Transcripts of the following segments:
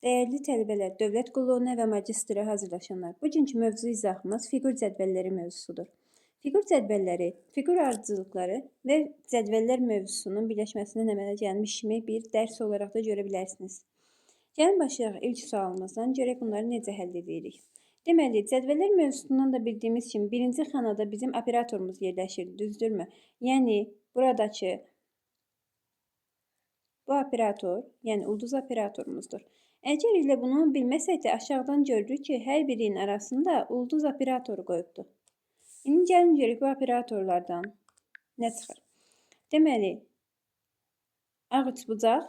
Dəyərli tələbələr, dövlət qulluğuna və magistrə hazırlaşanlar, bugünkü mövzu izahımız fiqur cədvəlləri mövzusudur. Fiqur cədvəlləri, fiqur ardıcıllıqları və cədvəllər mövzusunun birləşməsindən əmələ gəlmiş kimi bir dərs olaraq da görə bilərsiniz. Gəlin başlayaq ilk sualımızdan, görək bunları necə həll edirik. Deməli, cədvəllər mövzusundan da bildiyimiz kimi birinci xanada bizim operatorumuz yerləşir, düzdürmü? Yəni, buradakı bu operator, yəni ulduz operatorumuzdur. Əgər ilə bunu bilməsək də aşağıdan görürük ki, hər birinin arasında ulduz operatoru qoyubdur. İndi gəlin görək bu operatorlardan nə çıxır. Deməli, ağ üçbucaq,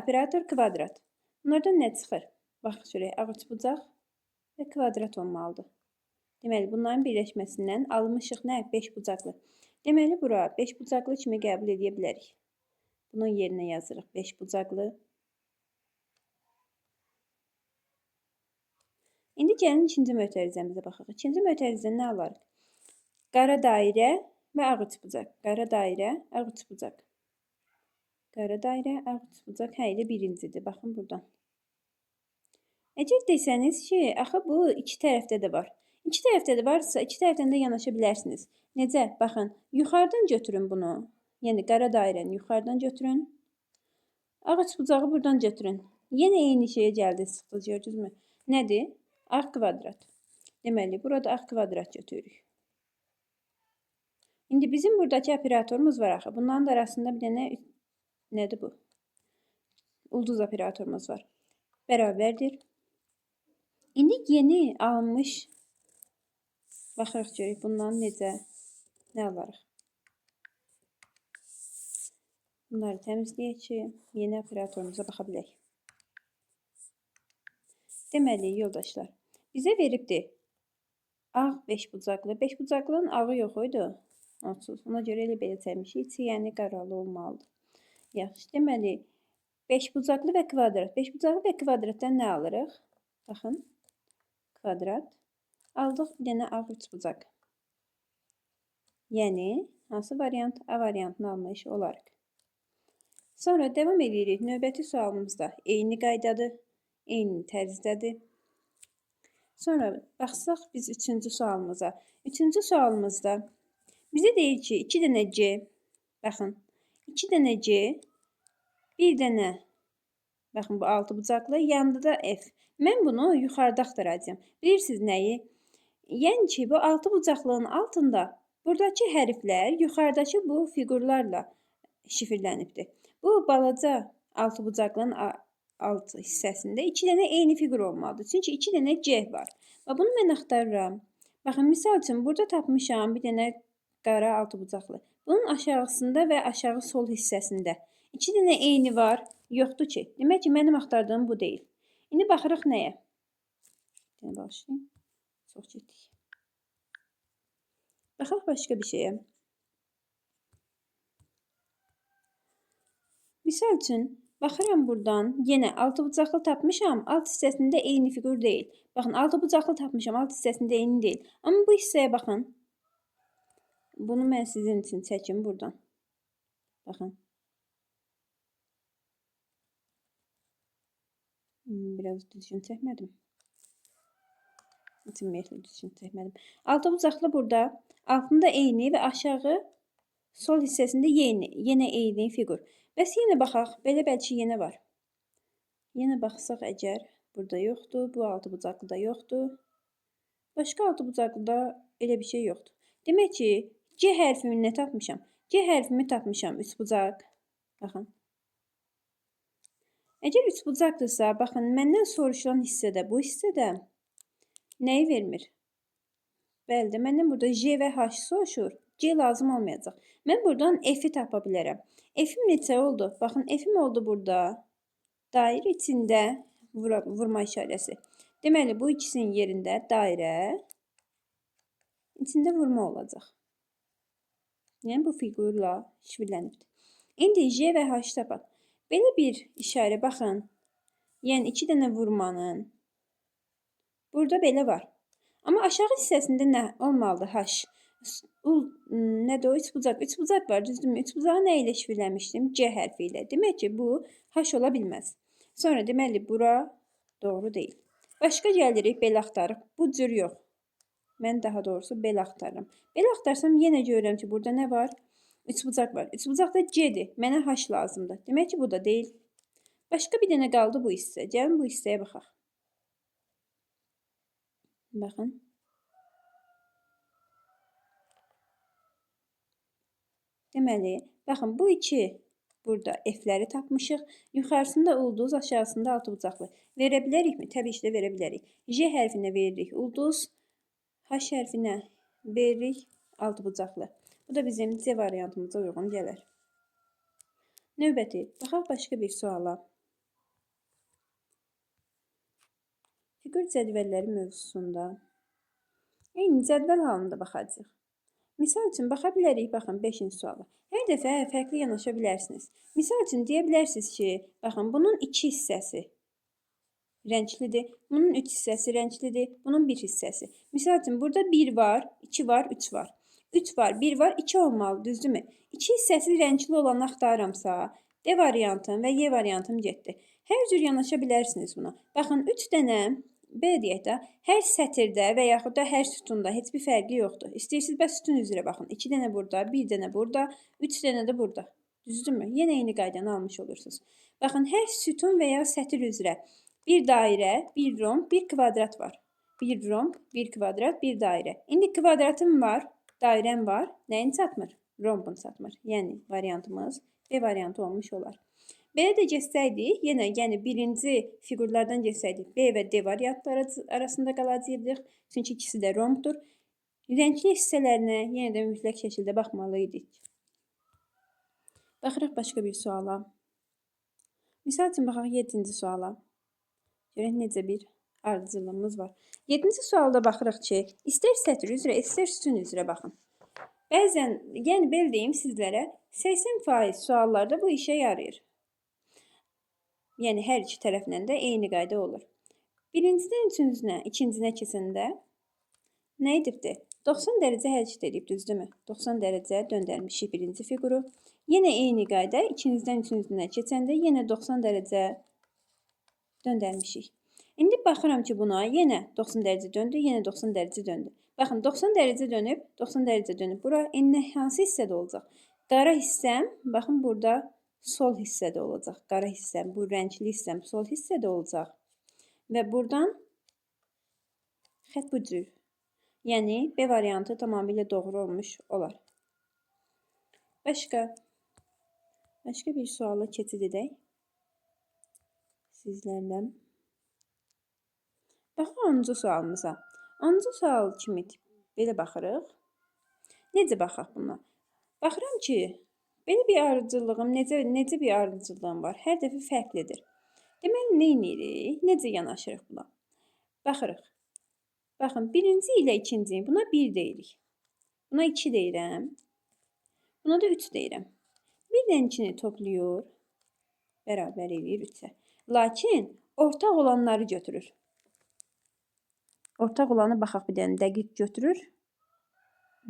operator kvadrat. Bunlardan nə çıxır? Bax görək, ağ üçbucaq və kvadrat olmalıdır. Deməli, bunların birləşməsindən almışıq nə? 5 bucaqlı. Deməli, bura 5 bucaqlı kimi qəbul edə bilərik. Bunun yerinə yazırıq 5 bucaqlı. İndi gəlin ikinci mötərizəmizə baxaq. İkinci mötərizədə nə alarıq? Qara dairə və ağ üçbucaq. Qara dairə, ağ üçbucaq. Qara dairə, ağ üçbucaq hə ilə birincidir. Baxın buradan. Əgər desəniz ki, axı bu iki tərəfdə də var. İki tərəfdə də varsa, iki tərəfdən də yanaşa bilərsiniz. Necə? Baxın, yuxarıdan götürün bunu. Yəni qara dairəni yuxarıdan götürün. Ağ üçbucağı buradan götürün. Yenə eyni şeyə gəldiniz, çıxdınız, gördünüzmü? Nədir? Ağ kvadrat. Deməli, burada ağ kvadrat götürürük. İndi bizim buradakı operatorumuz var axı. Bunların da arasında bir dənə nədir bu? Ulduz operatorumuz var. Bərabərdir. İndi yeni alınmış baxırıq görək bundan necə nə alarıq. Bunları təmizləyək ki, yeni operatorumuza baxa bilək. Deməli, yoldaşlar, bizə veribdir ağ 5 bucaqlı. 5 bucaqlının ağı yox idi. Ona görə elə belə çəkmişik. İçi yəni qaralı olmalıdır. Yaxşı, deməli, 5 bucaqlı və kvadrat. 5 bucaqlı və kvadratdan nə alırıq? Baxın, kvadrat. Aldıq bir dənə ağ 3 bucaq. Yəni, hansı variant? A variantını almış olarıq. Sonra devam edirik. Növbəti sualımızda eyni qaydadır. Eyni tərzdədir. Sonra baxsaq biz üçüncü sualımıza. Üçüncü sualımızda bizə deyir ki, 2 dənə C, baxın, 2 dənə C, bir dənə, baxın bu 6 bucaqlı, yanında da F. Mən bunu yuxarıda axtaracağım. Bilirsiniz nəyi? Yəni ki, bu 6 bucaqlının altında buradakı hərflər yuxarıdakı bu fiqurlarla şifrlənibdir. Bu balaca 6 bucaqlının alt hissəsində 2 dənə eyni fiqur olmalıdır. Çünki 2 dənə C var. Və bunu mən axtarıram. Baxın, misal üçün, burada tapmışam bir dənə qara 6 bucaqlı. Bunun aşağısında və aşağı sol hissəsində 2 dənə eyni var, yoxdur ki. Demək ki, mənim axtardığım bu deyil. İndi baxırıq nəyə? Başlayayım. Çox getdik. Baxaq başqa bir şeyə. Misal üçün, baxıram buradan, yenə 6 bucaqlı tapmışam, alt hissəsində eyni fiqur deyil. Baxın, 6 bucaqlı tapmışam, alt hissəsində eyni deyil. Amma bu hissəyə baxın. Bunu mən sizin üçün çəkim buradan. Baxın. Biraz düzgün çəkmədim. Ümumiyyətlə düzgün çəkmədim. 6 bucaqlı burada, altında eyni və aşağı sol hissəsində yenə eyni fiqur. Bəs yenə baxaq, belə bəlkə yenə var. Yenə baxsaq əgər, burada yoxdur, bu 6 bucaqlıda yoxdur. Başqa 6 bucaqlıda elə bir şey yoxdur. Demək ki, C hərfimi nə tapmışam? C hərfimi tapmışam 3 bucaq. Baxın. Əgər 3 bucaqdırsa, baxın, məndən soruşulan hissədə, bu hissədə nəyi vermir? Bəli, məndən burada J və H soruşur. C lazım olmayacaq. Mən buradan F-i tapa bilərəm. F-im neçə oldu? Baxın, F-im oldu burada. Dairə içində vurma işarəsi. Deməli, bu ikisinin yerində dairə içində vurma olacaq. Yəni, bu fiqurla şifrlənibdir. İndi J və H tapaq. Belə bir işarə, baxın. Yəni, 2 dənə vurmanın burada belə var. Amma aşağı hissəsində nə olmalıdır? H. Nədir o? 3 bucaq. 3 bucaq var, düzdürmü? 3 bucağı nə ilə şifrləmişdim? C hərfi ilə. Demək ki, bu H ola bilməz. Sonra deməli bura doğru deyil. Başqa gəlirik, belə axtarıq. Bu cür yox. Mən daha doğrusu belə axtarıram. Belə axtarsam yenə görürəm ki, burada nə var? Üçbucaq var. Üçbucaq da C-dir. Mənə H lazımdır. Demək ki, bu da deyil. Başqa bir dənə qaldı bu hissə. Gəlin bu hissəyə baxaq. Baxın. Deməli, baxın bu iki burada F-ləri tapmışıq. Yuxarısında ulduz, aşağısında altıbucaqlı. Verə bilərikmi? Təbii ki də verə bilərik. J hərfinə veririk ulduz, H hərfinə veririk altıbucaqlı. Bu da bizim C variantımıza uyğun gəlir. Növbəti, baxaq başqa bir suala. Fiqur cədvəlləri mövzusunda eyni cədvəl halında baxacağıq. Misal üçün, baxa bilərik, baxın, 5-ci suala. Hər dəfə fərqli yanaşa bilərsiniz. Misal üçün, deyə bilərsiniz ki, baxın, bunun 2 hissəsi rənglidir, bunun 3 hissəsi rənglidir, bunun 1 hissəsi. Misal üçün, burada 1 var, 2 var, 3 var. 3 var, 1 var, 2 olmalı, düzdürmü? 2 hissəsi rəngli olanı axtarıramsa, D variantım və Y variantım getdi. Hər cür yanaşa bilərsiniz buna. Baxın, 3 dənə belə deyək də, hər sətirdə və yaxud da hər sütunda heç bir fərqi yoxdur. İstəyirsiniz, bəs sütun üzrə baxın. 2 dənə burada, 1 dənə burada, 3 dənə də burada. Düzdürmü? Yenə eyni qaydanı almış olursunuz. Baxın, hər sütun və ya sətir üzrə bir dairə, bir romb, bir kvadrat var. Bir romb, bir kvadrat, bir dairə. İndi kvadratım var, dairəm var. Nəyin çatmır? Rombun çatmır. Yəni, variantımız B variantı olmuş olar. Belə də geçsəydik, yenə yəni birinci fiqurlardan geçsəydik, B və D variantları arasında qalacaqdıq. Çünki ikisi də rombdur. Rəngli hissələrinə yenə də mütləq şəkildə baxmalıydık. Baxırıq başqa bir suala. Misal üçün, baxaq 7-ci suala. Görək necə bir ardıcıllığımız var. 7-ci sualda baxırıq ki, istər sətir üzrə, istər sütun üzrə baxın. Bəzən, yəni belə deyim sizlərə, 80% suallarda bu işə yarayır. Yəni, hər iki tərəflə də eyni qayda olur. Birincidən üçüncünə, ikincinə keçəndə nə edibdir? 90 dərəcə hərəkət edib, düzdürmü? 90 dərəcə döndərmişik birinci fiquru. Yenə eyni qayda ikincidən üçüncünə keçəndə yenə 90 dərəcə döndərmişik. İndi baxıram ki, buna yenə 90 dərəcə döndü, yenə 90 dərəcə döndü. Baxın, 90 dərəcə dönüb, 90 dərəcə dönüb. Bura indi hansı hissədə olacaq? Qara hissəm, baxın, burada sol hissədə olacaq. Qara hissəm, bu rəngli hissəm sol hissədə olacaq. Və buradan xət bu cür. Yəni, B variantı tamamilə doğru olmuş olar. Başqa bir suala keçid edək. Sizlərlə. Baxın 10-cu sualımıza. 10-cu sual kimi belə baxırıq. Necə baxaq buna? Baxıram ki, belə bir ardıcıllığım, necə bir ardıcıllığım var? Hər dəfə fərqlidir. Deməli, nə edirik? Necə yanaşırıq buna? Baxırıq. Baxın, birinci ilə ikinci, buna 1 deyirik. Buna 2 deyirəm. Buna da 3 deyirəm. Birdən içini toplayır, bərabər edir 3-ə. Lakin ortaq olanları götürür. Ortaq olanı baxaq bir dənə dəqiq götürür.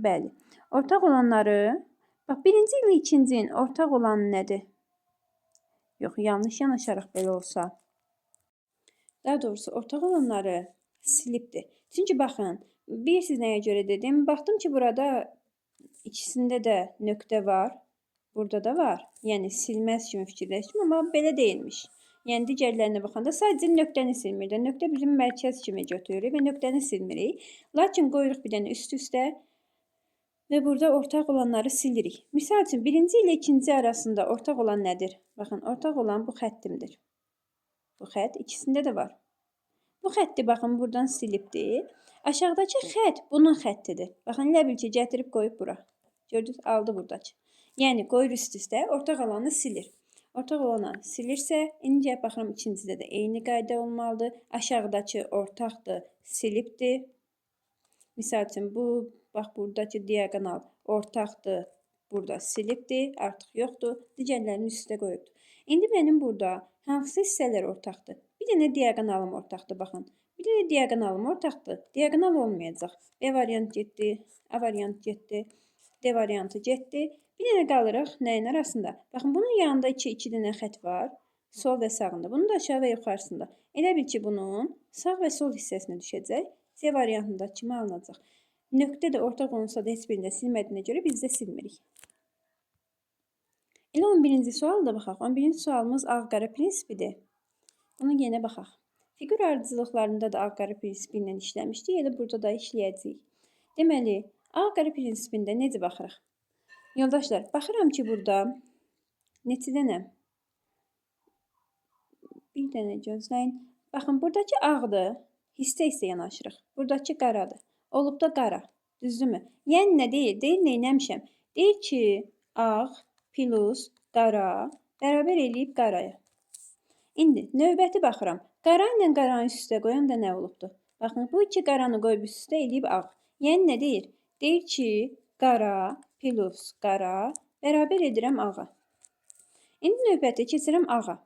Bəli. Ortaq olanları, bax, birinci ilə ikincinin ortaq olanı nədir? Yox, yanlış yanaşarıq belə olsa. Daha doğrusu, ortaq olanları silibdir. Çünki baxın, bilirsiniz nəyə görə dedim? Baxdım ki, burada ikisində də nöqtə var. Burada da var. Yəni, silməz kimi fikirləşdim, amma belə deyilmiş. Yəni, digərlərinə baxanda sadəcə nöqtəni silmir. Nöqtə bizim mərkəz kimi götürürük və nöqtəni silmirik. Lakin qoyuruq bir dənə üst-üstə və burada ortaq olanları silirik. Misal üçün, birinci ilə ikinci arasında ortaq olan nədir? Baxın, ortaq olan bu xəttimdir. Bu xətt ikisində də var. Bu xətti, baxın, buradan silibdir. Aşağıdakı xətt bunun xəttidir. Baxın, elə bil ki, gətirib qoyub bura. Gördünüz, aldı buradakı. Yəni, qoyur üst-üstə, ortaq olanı silir. Ortaq olanı silirsə, indi baxıram, ikincidə də eyni qayda olmalıdır. Aşağıdakı ortaqdır, silibdir. Misal üçün, bu, bax, buradakı diagonal ortaqdır, burada silibdir, artıq yoxdur. Digərlərini üstə qoyubdur. İndi mənim burada hansı hissələr ortaqdır? Bir dənə diagonalım ortaqdır, baxın. Bir dənə diagonalım ortaqdır. Diagonal olmayacaq. B variant getdi, A variant getdi, D variantı getdi. Bir dənə qalırıq nəyin arasında? Baxın, bunun yanında iki dənə xət var. sol və sağında. Bunun da aşağı və yuxarısında. Elə bil ki, bunun sağ və sol hissəsinə düşəcək. C variantında kimi alınacaq. Nöqtə də ortaq olunsa da heç birində silmədiyinə görə biz də silmirik. Elə 11-ci suala da baxaq. 11-ci sualımız ağ-qara prinsipidir. Buna yenə baxaq. Fiqur ardıcılıqlarında da ağ-qara prinsipi ilə işləmişdik. Elə burada da işləyəcəyik. Deməli, ağ-qara prinsipində necə baxırıq? Yoldaşlar, baxıram ki, burada neçə dənə? Bir dənə gözləyin. Baxın, buradakı ağdır. Hissə-hissə yanaşırıq. Buradakı qaradır. Olub da qara. Düzdürmü? Yəni nə deyir? Deyir, neynəmişəm? Deyir ki, ağ plus qara bərabər eləyib qaraya. İndi növbəti baxıram. Qara ilə qaranı üstə qoyanda nə olubdur? Baxın, bu iki qaranı qoyub üstə eləyib ağ. Yəni nə deyir? Deyir ki, qara plus qara bərabər edirəm ağa. İndi növbəti keçirəm ağa.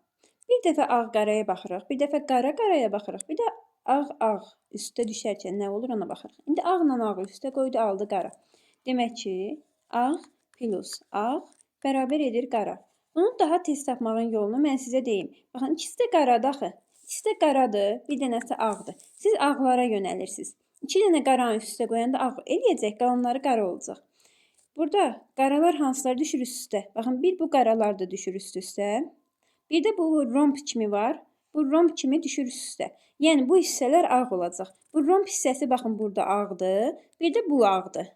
Bir dəfə ağ qaraya baxırıq, bir dəfə qara qaraya baxırıq, bir də ağ üstə düşərkən nə olur ona baxırıq. İndi ağla ağı üstə qoydu, aldı qara. Demək ki, ağ plus ağ bərabər edir qara. Bunu daha tez tapmağın yolunu mən sizə deyim. Baxın, ikisi də qaradır axı. İkisi də qaradır, bir dənəsi ağdır. Siz ağlara yönəlirsiniz. 2 dənə qaranı üstə qoyanda ağ eləyəcək, qalanları qara olacaq. Burada qaralar hansılar düşür üst-üstə? Baxın, bir bu qaralar da düşür üst-üstə. Bir də bu romb kimi var. Bu romb kimi düşür üst-üstə. Yəni bu hissələr ağ olacaq. Bu romb hissəsi baxın burada ağdır. Bir də bu ağdır.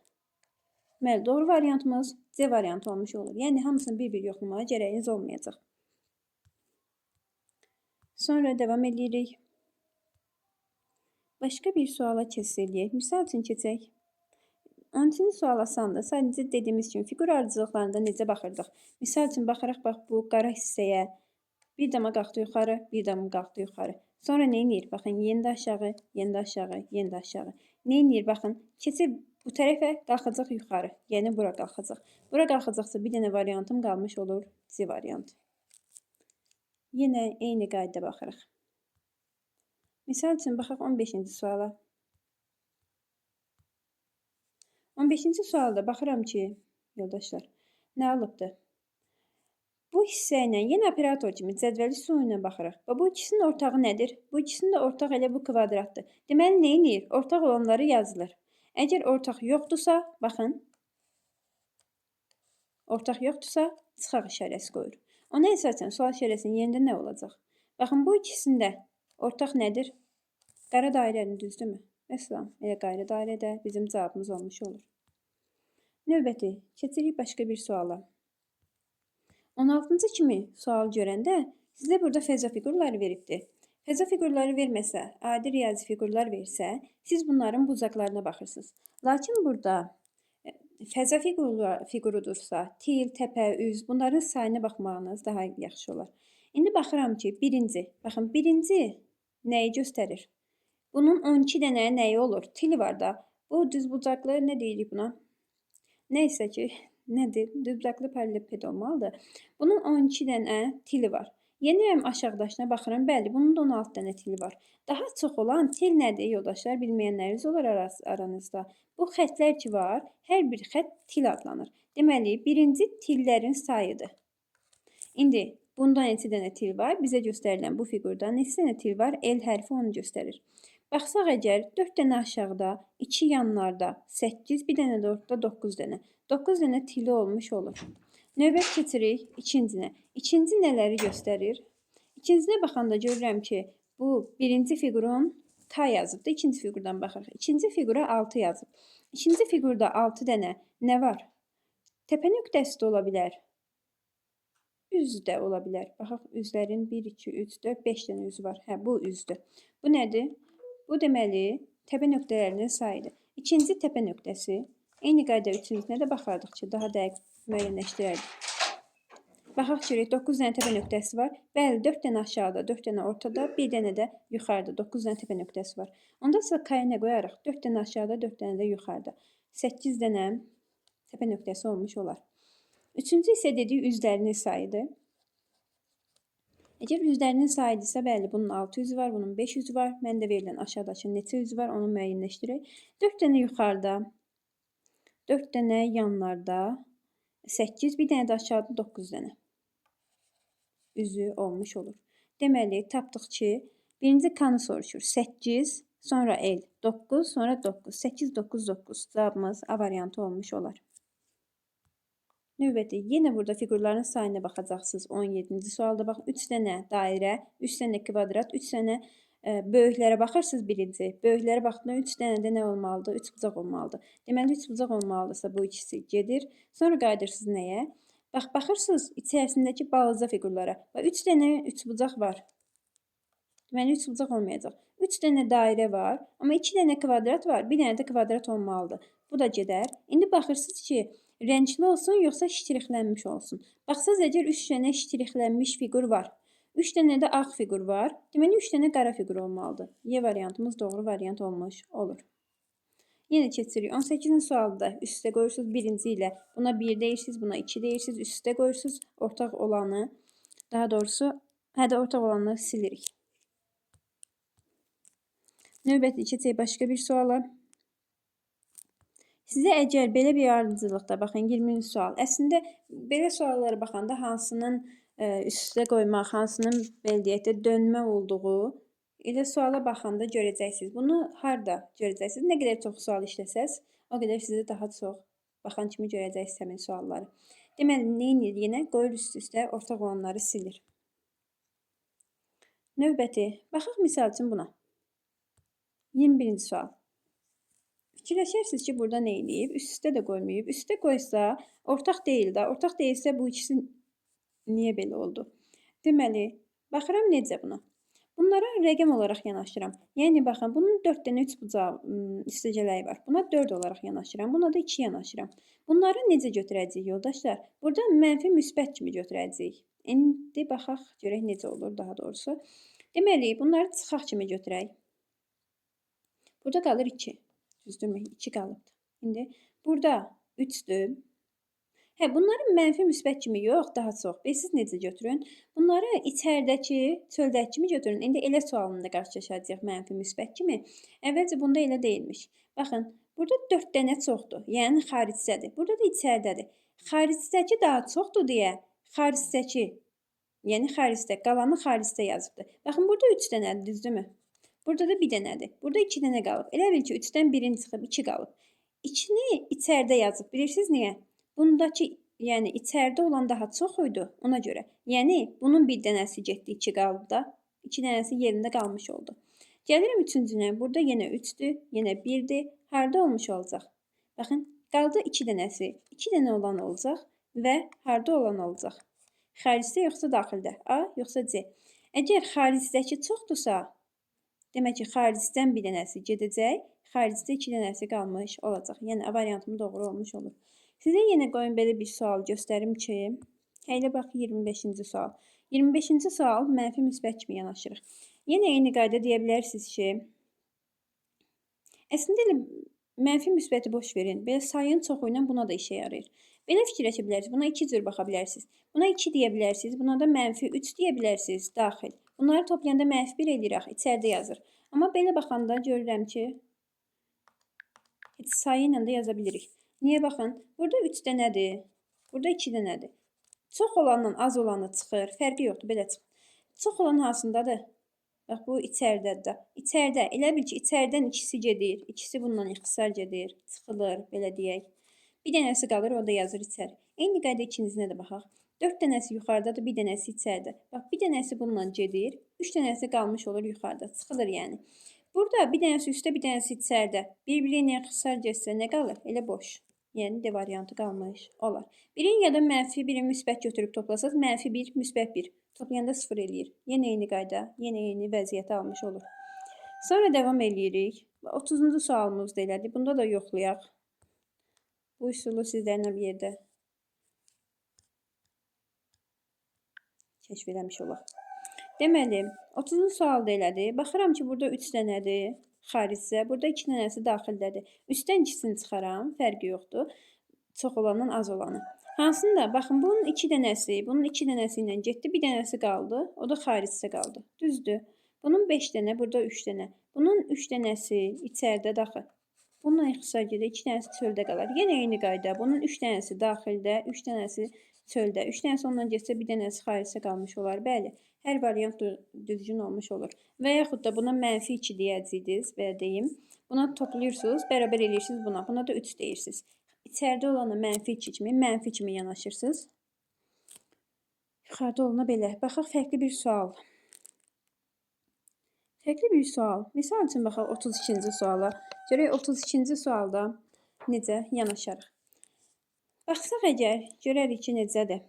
Deməli, doğru variantımız C variantı olmuş olur. Yəni hamısını bir-bir yoxlamağa gərəyiniz olmayacaq. Sonra davam edirik. Başqa bir suala keçid eləyək. Misal üçün keçək. 12-ci sual asandır. Sadəcə dediyimiz kimi fiqur ardıcılıqlarında necə baxırdıq? Misal üçün baxaraq bax bu qara hissəyə bir dama qalxdı yuxarı, bir dama qalxdı yuxarı. Sonra nə edir? Baxın, yenə də aşağı, yenə də aşağı, yenə də aşağı. Nə edir? Baxın, keçir bu tərəfə qalxacaq yuxarı. Yəni bura qalxacaq. Bura qalxacaqsa bir dənə variantım qalmış olur. C variantı. Yenə eyni qayda baxırıq. Misal üçün baxaq 15-ci suala. 15-ci sualda baxıram ki, yoldaşlar, nə alıbdır? Bu hissə ilə yenə operator kimi cədvəli üsulu ilə baxırıq. Və bu ikisinin ortağı nədir? Bu ikisinin də ortaq elə bu kvadratdır. Deməli, nə edir? Ortaq olanları yazılır. Əgər ortaq yoxdursa, baxın, ortaq yoxdursa, çıxaq işarəsi qoyur. Ona əsasən sual işarəsinin yerində nə olacaq? Baxın, bu ikisində ortaq nədir? Qara dairənin düzdürmü? Məsələn, elə qara dairədə bizim cavabımız olmuş olur. Növbəti, keçirik başqa bir suala. 16-cı kimi sual görəndə sizə burada fəza fiqurları veribdir. Fəza fiqurları verməsə, adi riyazi fiqurlar versə, siz bunların bucaqlarına baxırsınız. Lakin burada fəza fiqurudursa, til, təpə, üz, bunların sayına baxmağınız daha yaxşı olar. İndi baxıram ki, baxın, birinci nəyi göstərir? Bunun 12 dənə nəyi olur? Tili var da. Bu düzbucaqlı nə deyirik buna? Nəysə ki, nədir? Düzbucaqlı paraleliped olmalıdır. Bunun 12 dənə tili var. Yenirəm aşağıdaşına baxıram. Bəli, bunun da 16 dənə tili var. Daha çox olan til nədir, yoldaşlar? Bilməyənləriniz olar aranızda. Bu xətlər ki var, hər bir xət til adlanır. Deməli, birinci tillərin sayıdır. İndi bunda neçə dənə til var? Bizə göstərilən bu fiqurda neçə dənə til var? L hərfi onu göstərir. Baxsaq əgər 4 dənə aşağıda, 2 yanlarda 8, bir dənə də ortada 9 dənə. 9 dənə tili olmuş olur. Növbət keçirik ikincinə. İkinci nələri göstərir? İkincinə baxanda görürəm ki, bu birinci fiqurun ta yazıbdır. İkinci fiqurdan baxırıq. İkinci fiqura 6 yazıb. İkinci fiqurda 6 dənə nə var? Təpə nöqtəsi də ola bilər. Üz də ola bilər. Baxaq, üzlərin 1, 2, 3, 4, 5 dənə üzü var. Hə, bu üzdür. Bu nədir? Bu deməli, təpə nöqtələrinin sayıdır. İkinci təpə nöqtəsi, eyni qayda üçüncüsünə də baxardıq ki, daha dəqiq müəyyənləşdirərdik. Baxaq görək, 9 dənə təpə nöqtəsi var. Bəli, 4 dənə aşağıda, 4 dənə ortada, bir dənə də yuxarıda 9 dənə təpə nöqtəsi var. Onda isə K-nə qoyarıq. 4 dənə aşağıda, 4 dənə də yuxarıda. 8 dənə təpə nöqtəsi olmuş olar. Üçüncü isə dediyi üzlərinin sayıdır. Əgər üzlərinin sayıdırsa, bəli, bunun 6 üzü var, bunun 5 üzü var. Məndə verilən aşağıdakı neçə üzü var, onu müəyyənləşdirək. 4 dənə yuxarıda, 4 dənə yanlarda, 8, bir dənə də aşağıda 9 dənə. üzü olmuş olur. Deməli, tapdıq ki, birinci K-nı soruşur. 8, sonra L, 9, sonra 9. 8, 9, 9. Cavabımız A variantı olmuş olar. Növbəti, yenə burada fiqurların sayına baxacaqsınız. 17-ci sualda bax, 3 dənə dairə, 3 dənə kvadrat, 3 dənə böyüklərə baxırsınız birinci. Böyüklərə baxdığında 3 dənə də nə olmalıdır? 3 bucaq olmalıdır. Deməli, 3 bucaq olmalıdırsa bu ikisi gedir. Sonra qayıdırsınız nəyə? Bax, baxırsınız içərisindəki balaca fiqurlara. Bax, 3 dənə 3 bucaq var. Deməli, 3 bucaq olmayacaq. 3 dənə dairə var, amma 2 dənə kvadrat var, 1 dənə də kvadrat olmalıdır. Bu da gedər. İndi baxırsınız ki, rəngli olsun, yoxsa ştrixlənmiş olsun. Baxsınız, əgər 3 dənə ştrixlənmiş fiqur var, 3 dənə də ağ fiqur var, deməli 3 dənə qara fiqur olmalıdır. Y variantımız doğru variant olmuş olur. Yenə keçirik. 18-ci sualda üstə qoyursunuz birinci ilə. Buna 1 deyirsiniz, buna 2 deyirsiniz, üstə qoyursunuz. Ortaq olanı, daha doğrusu, ortaq olanı silirik. Növbəti keçək başqa bir suala. Sizə əgər belə bir yardımcılıqda, baxın 20-ci sual. Əslində belə suallara baxanda hansının üstə qoymaq, hansının belə deyək də dönmə olduğu elə suala baxanda görəcəksiniz. Bunu harda görəcəksiniz? Nə qədər çox sual işləsəz, o qədər sizə daha çox baxan kimi görəcəksiniz həmin sualları. Deməli, nə edir yenə? Qoyur üst-üstə ortaq olanları silir. Növbəti, baxaq misal üçün buna. 21-ci sual. Fikirləşərsiniz ki, burada nə eləyib? Üst-üstə də qoymayıb. Üstə qoysa, ortaq deyil də. Ortaq deyilsə, bu ikisi niyə belə oldu? Deməli, baxıram necə buna? Bunlara rəqəm olaraq yanaşıram. Yəni, baxın, bunun 4 dənə 3 bucağı üstəgələyi var. Buna 4 olaraq yanaşıram. Buna da 2 yanaşıram. Bunları necə götürəcəyik, yoldaşlar? Burada mənfi müsbət kimi götürəcəyik. İndi baxaq, görək necə olur daha doğrusu. Deməli, bunları çıxaq kimi götürək. Burada qalır 2. Düzdürmü? 2 qalıbdır. İndi burada 3'dür. Bunları mənfi müsbət kimi yox, daha çox. Siz necə götürün? Bunları içəridəki, çöldəki kimi götürün. İndi elə sualında qarşılaşacağıq mənfi müsbət kimi. Əvvəlcə bunda elə deyilmiş. Baxın, burada 4 dənə çoxdur. Yəni xaricdədir. Burada da içəridədir. Xaricdəki daha çoxdur deyə xaricdəki, yəni xaricdə, qalanı xaricdə yazıbdır. Baxın, burada 3 dənədir, düzdürmü? Burada da 1 dənədir. Burada 2 dənə qalıb. Elə bil ki, 3-dən birini çıxıb 2 qalıb. 2-ni içəridə yazıb. Bilirsiniz niyə? Bundakı, yəni içəridə olan daha çox idi ona görə. Yəni, bunun 1 dənəsi getdi, 2 qaldı da. 2 dənəsi yerində qalmış oldu. Gəlirəm 3-cünə. Burada yenə 3-dür, yenə 1-dir. Harda olmuş olacaq? Baxın, qaldı 2 dənəsi. 2 dənə olan olacaq və harda olan olacaq? Xaricdə yoxsa daxildə? A, yoxsa C? Əgər xaricdəki çoxdursa, demək ki, xaricdən 1 dənəsi gedəcək, xaricdə 2 dənəsi qalmış olacaq. Yəni, A variantım doğru olmuş olur. Sizə yenə qoyun belə bir sual göstərim ki, elə bax 25-ci sual. 25-ci sual mənfi müsbət kimi yanaşırıq. Yenə eyni qayda deyə bilərsiniz ki, əslində elə mənfi müsbəti boş verin. Belə sayın çoxu ilə buna da işə yarayır. Belə fikirləşə bilərsiniz. Buna 2 cür baxa bilərsiniz. Buna 2 deyə bilərsiniz. Buna da mənfi 3 deyə bilərsiniz. Daxil. Bunları toplayanda mənfi 1 eləyirək. İçəridə yazır. Amma belə baxanda görürəm ki, heç sayı ilə də yaza bilirik. Niyə baxın? Burada 3 dənədir. Burada 2 dənədir. Çox olandan az olanı çıxır. Fərqi yoxdur. Belə çıxır. Çox olan hansındadır? Bax, bu içəridədir də. İçəridə. Elə bil ki, içəridən ikisi gedir. İkisi bundan ixtisar gedir. Çıxılır, belə deyək. Bir dənəsi qalır, o da yazır içəri. Eyni qayda ikincisine də baxaq. 4 dənəsi yuxarıdadır, bir dənəsi içəridə. Bax, bir dənəsi bununla gedir, 3 dənəsi qalmış olur yuxarıda. Çıxılır yəni. Burada bir dənəsi üstə, bir dənəsi içəridə. Bir-birinə ixtisar getsə nə qalır? Elə boş. Yəni D variantı qalmış olar. Birin ya da mənfi birin müsbət götürüb toplasaq, mənfi 1, müsbət 1. Toplayanda 0 eləyir. Yenə eyni qayda, yenə eyni vəziyyəti almış olur. Sonra devam eləyirik. 30-cu sualımız da elədir. Bunda da yoxlayaq. Bu üsulu sizlərlə bir yerdə kəşf eləmiş olaq. Deməli, 30-cu sual da elədir. Baxıram ki, burada 3 dənədir xaricdə, burada 2 dənəsi daxildədir. Üstdən ikisini çıxaram, fərqi yoxdur. Çox olandan az olanı. Hansında? Baxın, bunun 2 dənəsi, bunun 2 dənəsi ilə getdi, bir dənəsi qaldı. O da xaricdə qaldı. Düzdür. Bunun 5 dənə, burada 3 dənə. Bunun 3 dənəsi içəridə daxil. Bununla ixtisar gedir, 2 dənəsi çöldə qalar. Yenə eyni qayda. Bunun 3 dənəsi daxildə, 3 dənəsi çöldə. 3 dənəsi ondan getsə, bir dənəsi xaricdə qalmış olar. Bəli, hər variant düzgün olmuş olur. Və yaxud da buna -2 deyəcəksiniz, belə deyim. Buna toplayırsınız, bərabər eləyirsiniz buna. Buna da 3 deyirsiniz. İçəridə olana -2 kimi, -2 kimi yanaşırsınız. Yuxarıda olana belə. Baxaq fərqli bir sual. Fərqli bir sual. Misal üçün baxaq 32-ci suala. Görək 32-ci sualda necə yanaşarıq. Baxsaq əgər, görərik ki, necədir.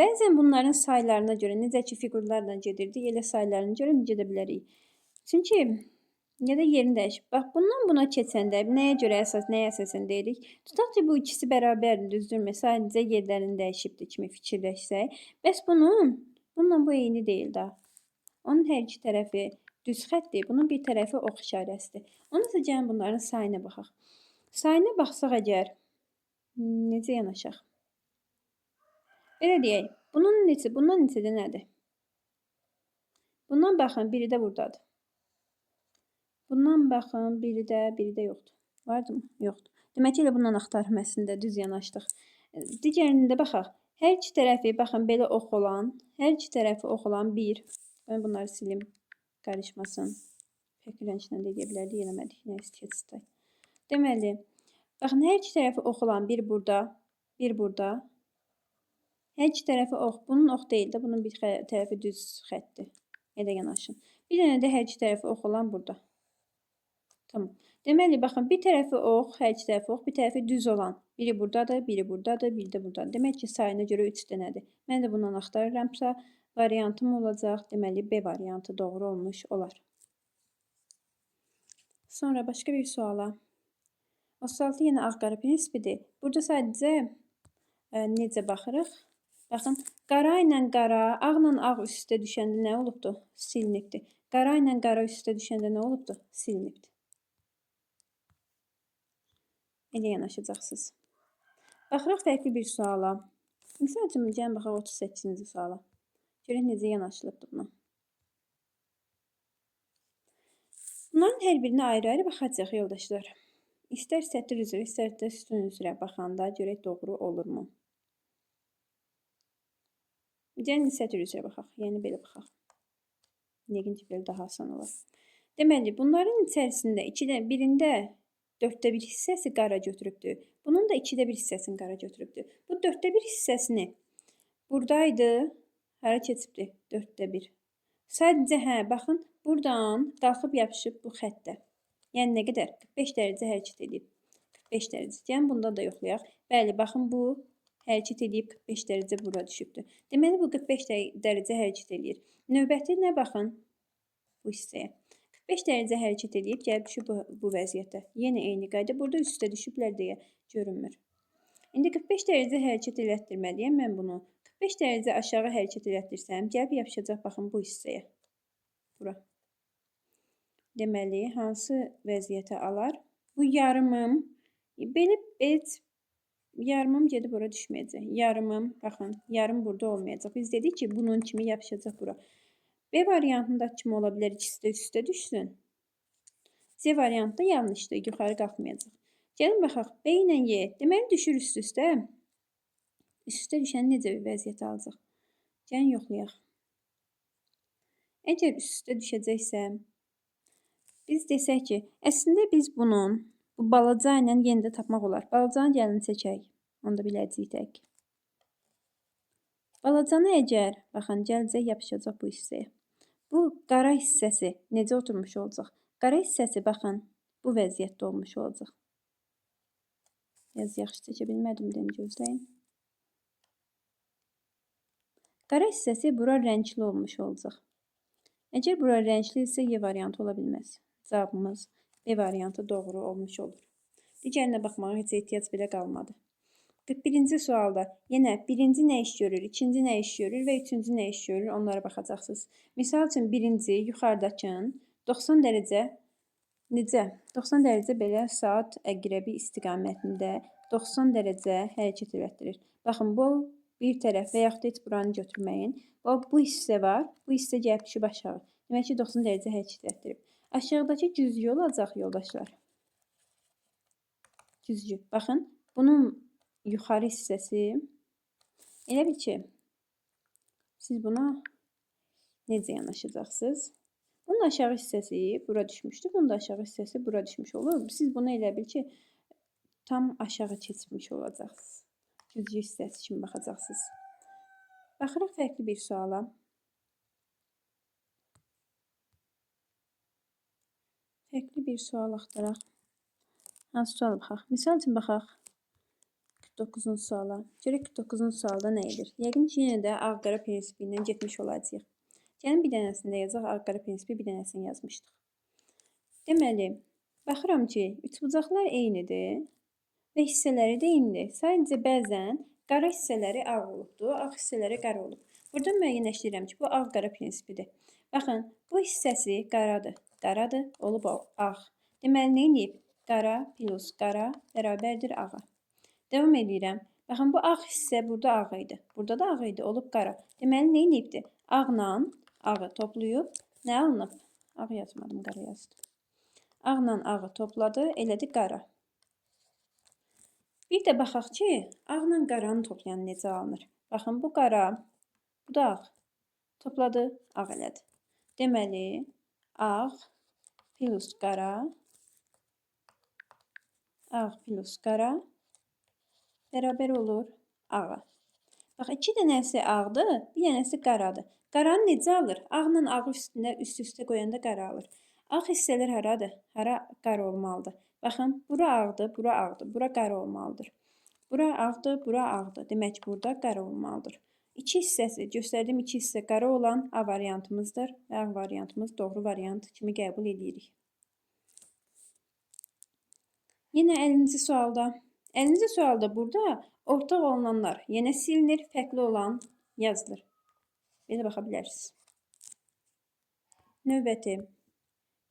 Bəzən bunların saylarına görə, necə ki, fiqurlarla gedirdik, elə saylarına görə gedə bilərik. Çünki ya da yerini dəyişib. Bax, bundan buna keçəndə nəyə görə nəyə əsasən deyirik? Tutaq ki, bu ikisi bərabərdir, düzdürmü? Sadəcə yerlərini dəyişibdir kimi fikirləşsək. Bəs bununla bu eyni deyil də. Onun hər iki tərəfi düz xətdir, bunun bir tərəfi ox işarəsidir. Ondan gəlin bunların sayına baxaq. Sayına baxsaq əgər, necə yanaşaq? Belə deyək, bundan neçədə nədir? Bundan baxın, biri də buradadır. Bundan baxın, biri də yoxdur. Vardımı? Yoxdur. Demək ki, elə bundan axtarım əslində, düz yanaşdıq. Digərində baxaq. Hər iki tərəfi, baxın, belə ox olan, hər iki tərəfi ox olan 1. Ben bunları silim, qarışmasın. Fərqli rənglə də edə bilərdik, eləmədik. Nə istəyək. Deməli, baxın, hər iki tərəfi ox olan 1 burada, 1 burada. Hər iki tərəfi ox. Bunun ox deyil də, bunun bir tərəfi düz xətdir. Elə yanaşın. Bir dənə də hər iki tərəfi ox olan burada. Tamam. Deməli, baxın, bir tərəfi ox, hər iki tərəfi ox, bir tərəfi düz olan. Biri buradadır, biri buradadır, biri də buradadır. Demək ki, sayına görə 3 dənədir. Mən də bundan axtarıramsa, variantım olacaq. Deməli, B variantı doğru olmuş olar. Sonra başqa bir suala. 36 yenə ağ-qara prinsipidir. Burada sadəcə necə baxırıq? Baxın, qara ilə qara, ağla ağ üstə düşəndə nə olubdur? Silinibdir. Qara ilə qara üstə düşəndə nə olubdur? Silinibdir. Elə yanaşacaqsınız. Baxırıq fərqli bir suala. Misal üçün, gəlin baxaq 38-ci suala. Görək necə yanaşılıbdır buna. Bunların hər birinə ayrı-ayrı baxacaq, yoldaşlar. İstər sətr üzrə, istər də sütun üzrə baxanda görək doğru olurmu? Gəlin sətr üzrə baxaq, yəni belə baxaq. Yəqin ki, belə daha asan olar. Deməli, bunların içərisində birində 4/1 hissəsi qara götürübdür. Bunun da 2/1 hissəsini qara götürübdür. Bu 4/1 hissəsini buradaydı. Hara keçibdir? 4/1. Sadəcə, baxın, buradan qalxıb yapışıb bu xəttə. Yəni, nə qədər? 45 dərəcə hərəkət edib. 45 dərəcə. Yəni, bunda da yoxlayaq. Bəli, baxın, bu hərəkət edib 45 dərəcə bura düşübdür. Deməli, bu 45 dərəcə hərəkət edir. Növbəti nə baxın? Bu hissəyə. 45 dərəcə hərəkət edib, gəlib düşüb bu vəziyyətə. Yenə eyni qayda. Burada üstə düşüblər deyə görünmür. İndi 45 dərəcə hərəkət elətdirməliyəm mən bunu. 45 dərəcə aşağı hərəkət elətdirsəm, gəlib yapışacaq, baxın, bu hissəyə. Bura. Deməli, hansı vəziyyətə alar? Bu yarımım. Belə yarımım gedib bura düşməyəcək. Yarımım, baxın, yarım burada olmayacaq. Biz dedik ki, bunun kimi yapışacaq bura. B variantında kimi ola bilər, ikisi də üstə düşsün. C variantda yanlışdır, yuxarı qalxmayacaq. Gəlin baxaq, B ilə Y. Deməli, düşür üst-üstə. Üst-üstə düşən necə bir vəziyyət alacaq? Gəlin yoxlayaq. Əgər üst-üstə düşəcəksə, biz desək ki, əslində biz bunun bu balaca ilə yenə də tapmaq olar. Balacanı gəlin çəkək. Onu da biləcəyik tək. Balacanı əgər, baxın, gələcək yapışacaq bu hissəyə. Bu qara hissəsi necə oturmuş olacaq? Qara hissəsi, baxın, bu vəziyyətdə olmuş olacaq. Biraz yaxşı çəkə bilmədim, gözləyin. Qara hissəsi bura rəngli olmuş olacaq. Əgər bura rəngli isə Y variantı ola bilməz. Cavabımız B variantı doğru olmuş olur. Digərinə baxmağa heç ehtiyac belə qalmadı. 41-ci sualda yenə birinci nə iş görür, ikinci nə iş görür və üçüncü nə iş görür, onlara baxacaqsınız. Misal üçün birinci yuxarıdakın 90 dərəcə necə? 90 dərəcə belə saat əqrəbi istiqamətində 90 dərəcə hərəkət elətdirir. Baxın, bu bir tərəf və yaxud da heç buranı götürməyin. Bu hissə var, bu hissə gəlib düşüb aşağı. Demək ki, 90 dərəcə hərəkət elətdirib. Aşağıdakı güzgü olacaq, yoldaşlar. Güzgü. Baxın, bunun yuxarı hissəsi. Elə bil ki, siz buna necə yanaşacaqsınız? Bunun aşağı hissəsi bura düşmüşdür. Bunun da aşağı hissəsi bura düşmüş olur. Siz bunu elə bil ki, tam aşağı keçmiş olacaqsınız. Güzgü hissəsi kimi baxacaqsınız. Baxırıq fərqli bir suala. Fərqli bir sual axtaraq. Hansı suala baxaq? Misal üçün baxaq 49-cu suala. Görək 49-cu sualda nə edir? Yəqin ki, yenə də ağ-qara prinsipi ilə getmiş olacağıq. Gəlin bir dənəsində yazaq, ağ-qara prinsipi bir dənəsini yazmışdıq. Deməli, baxıram ki, üçbucaqlar eynidir və hissələri də eynidir. Sadəcə bəzən qara hissələri ağ olubdur, ağ hissələri qara olub. Burada müəyyənləşdirirəm ki, bu ağ-qara prinsipidir. Baxın, bu hissəsi qaradır. Qaradır, olub ağ. Deməli, nə edib? Qara plus qara bərabərdir ağa. Davam edirəm. Baxın, bu ağ hissə burada ağ idi. Burada da ağ idi, olub qara. Deməli, nə edibdir? Ağla ağı toplayıb, nə alınıb? Ağ yazmadım, qara yazdım. Ağla ağı topladı, elədi qara. Bir də baxaq ki, ağla qaranı toplayan necə alınır? Baxın, bu qara, bu da ağ. Topladı, ağ elədi. Deməli, ağ plus qara, ağ plus qara bərabər olur ağa. Bax, iki dənəsi ağdır, bir dənəsi qaradır. Qaranı necə alır? Ağla ağı üst-üstə qoyanda qara alır. Ağ hissələr haradır? Hara qara olmalıdır? Baxın, bura ağdır, bura ağdır, bura qara olmalıdır. Bura ağdır, bura ağdır. Demək, burada qara olmalıdır. İki hissəsi, göstərdiyim iki hissə qara olan A variantımızdır və A variantımız doğru variant kimi qəbul edirik. Yenə 50-ci sualda. 50-ci sualda burada ortaq olunanlar yenə silinir, fərqli olan yazılır. Belə baxa bilərsiniz. Növbəti.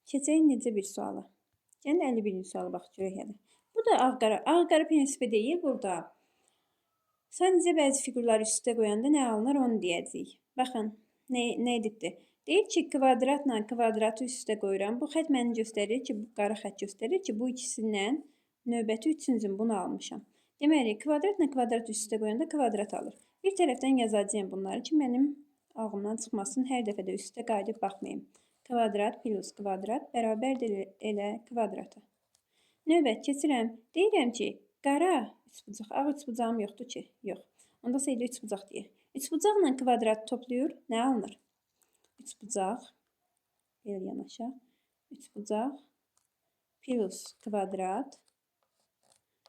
Keçək necə bir suala. Yəni 51-ci suala bax görək hələ. Bu da ağ-qara prinsipi deyil burada. Sadəcə bəzi fiqurları üstə qoyanda nə alınır onu deyəcəyik. Baxın, nə edibdir? Deyir ki, kvadratla kvadratı üstə qoyuram. Bu xət məni göstərir ki, bu qara xət göstərir ki, bu ikisindən növbəti üçüncün bunu almışam. Deməli, kvadratla kvadrat üstə qoyanda kvadrat alır. Bir tərəfdən yazacağım bunları ki, mənim ağlımdan çıxmasın, hər dəfə də üstə qayıdıb baxmayayım. Kvadrat plus kvadrat bərabərdir elə kvadrata. Növbət keçirəm. Deyirəm ki, qara üçbucaq, ağ üçbucağım yoxdur ki, yox. Onda sayıda üçbucaq deyək. Üçbucaqla kvadrat toplayır, nə alınır? Üçbucaq, belə yanaşaq. Üçbucaq plus kvadrat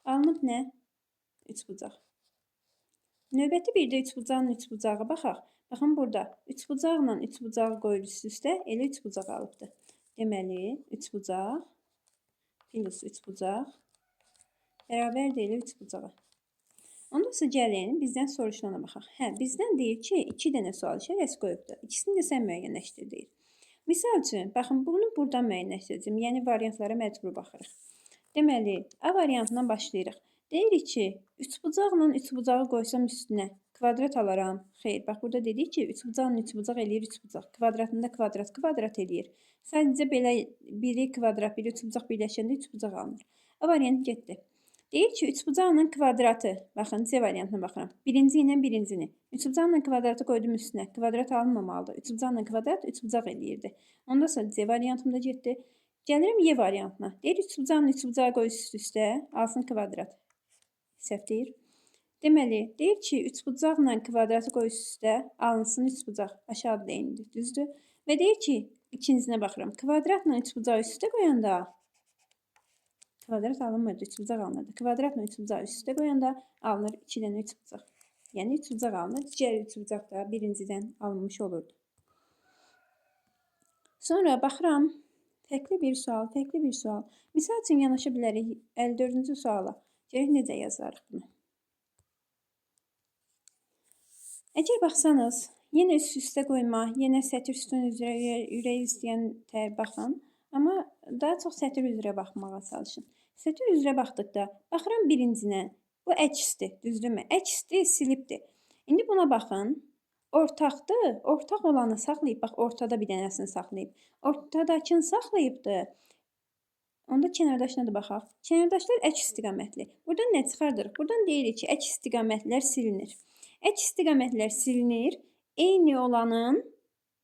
alınıb nə? Üçbucaq. Növbəti bir də üçbucağın üçbucağı baxaq. Baxın burada, üçbucaqla üçbucağı qoyur üst-üstə, elə üçbucaq alıbdır. Deməli, üçbucaq plus üçbucaq bərabərdir elə üçbucağa. Ondan sonra gəlin, bizdən soruşulana baxaq. Hə, bizdən deyir ki, 2 dənə sual işarəsi qoyubdur. İkisini də sən müəyyənləşdir deyir. Misal üçün, baxın, bunu buradan müəyyənləşdirəcəm. Yəni, variantlara məcbur baxırıq. Deməli, A variantından başlayırıq. Deyirik ki, üçbucaqla üçbucağı qoysam üstünə kvadrat alaram. Xeyr, bax, burada dedik ki, üçbucaqla üçbucaq eləyir üçbucaq. Kvadratında kvadrat kvadrat eləyir. Sadəcə belə biri kvadrat, biri üçbucaq birləşəndə üçbucaq alınır. A variant getdi. Deyir ki, üçbucaqla kvadratı, baxın, C variantına baxıram. Birinci ilə birincini. Üçbucaqla kvadratı qoydum üstünə. Kvadrat alınmamalıdır. Üçbucaqla kvadrat üçbucaq eləyirdi. Ondan sonra C variantımda getdi. Gəlirəm Y variantına. Deyir, üçbucaqla üçbucağı qoy üst-üstə, alsın kvadrat. Səhv deyir. Deməli, deyir ki, üçbucaqla kvadratı qoy üst-üstə, alınsın üçbucaq. Aşağıda eynidir, düzdür. Və deyir ki, ikincinə baxıram. Kvadratla üçbucağı üst-üstə qoyanda kvadrat alınmırdı, üçbucaq alınırdı. Kvadratla üçbucağı üst-üstə qoyanda alınır 2 dənə üçbucaq. Yəni üçbucaq alınır. Digər üçbucaq da birincidən alınmış olurdu. Sonra baxıram. Fərqli bir sual. Misal üçün yanaşa bilərik 54-cü suala. Görək necə yazarıq bunu. Əgər baxsanız, yenə üst-üstə qoyma, yenə sətr sütun üzrə ürək istəyən tər baxın. Amma daha çox sətr üzrə baxmağa çalışın. Sətr üzrə baxdıqda, baxıram birincinə. Bu əksdir, düzdürmü? Əksdir, silibdir. İndi buna baxın. Ortaqdır. Ortaq olanı saxlayıb, bax ortada bir dənəsini saxlayıb. Ortadakını saxlayıbdır. Onda kənardaşına da baxaq. Kənardaşlar əks istiqamətli. Buradan nə çıxardırıq? Buradan deyirik ki, əks istiqamətlər silinir. Əks istiqamətlər silinir. Eyni olanın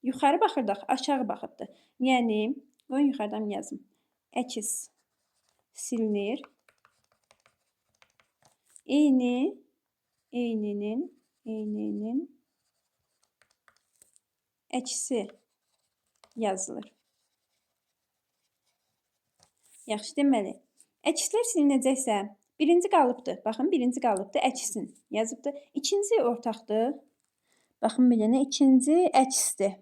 yuxarı baxırdıq, aşağı baxıbdır. Yəni, qoyun yuxarıdan yazım. Əks silinir. Eyninin əksi yazılır. Yaxşı, deməli, əkslər silinəcəksə, birinci qalıbdır. Baxın, birinci qalıbdır, əksin yazıbdır. İkinci ortaqdır. Baxın, bir dənə, ikinci əksdir.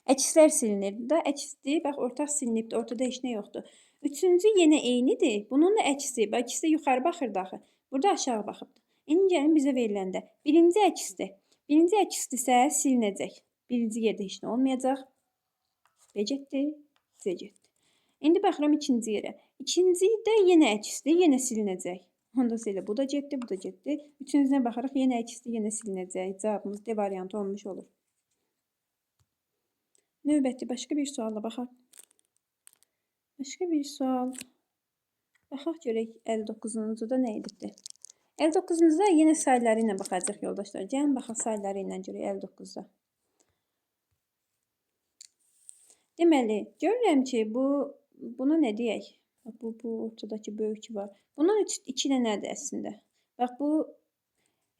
Əkslər silinir. Da əksdir, bax, ortaq silinibdir, ortada heç nə yoxdur. Üçüncü yenə eynidir. Bunun da əksi. Bax, ikisi yuxarı baxırdı axı. Burada aşağı baxıbdır. İndi gəlin bizə veriləndə. Birinci əksdir. Birinci əksdirsə silinəcək. Birinci yerdə heç nə olmayacaq. B getdi, C getdi. İndi baxıram ikinci yerə. İkinci də yenə əksdir, yenə silinəcək. Onda elə bu da getdi, bu da getdi. Üçüncüyə baxaraq yenə əksdir, yenə silinəcək. Cavabımız D variantı olmuş olur. Növbəti başqa bir suala baxaq. Başqa bir sual. Baxaq görək 59-da nə edibdir. 59-da yenə sayları ilə baxacaq yoldaşlar. Gəlin baxaq sayları ilə görək 59-da. Deməli, görürəm ki, buna nə deyək? Bu ortadakı böyük var. Bunun 2 dənədir əslində. Bax, bu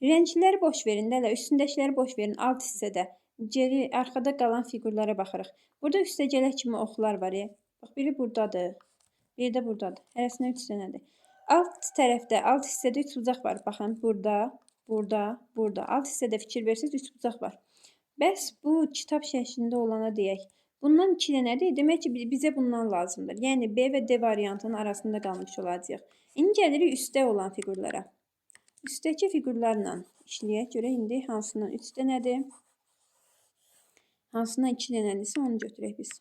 rəngləri boş verin, dələ, üstündəkiləri boş verin, alt hissədə. Geri, arxada qalan fiqurlara baxırıq. Burada üstəgələ kimi oxlar var. Bax, biri buradadır, biri də buradadır. Hərəsində 3 dənədir. Alt tərəfdə, alt hissədə 3 bucaq var. Baxın, burada. Alt hissədə fikir versiniz, 3 bucaq var. Bəs bu kitab şəklində olana deyək. Bundan 2 dənədir. Demək ki, bizə bundan lazımdır. Yəni, B və D variantının arasında qalmış olacaq. İndi gəlirik üstdə olan fiqurlara. Üstdəki fiqurlarla işləyək. Görək, indi hansından 3 dənədir? Hansından 2 dənədirsə, onu götürək biz.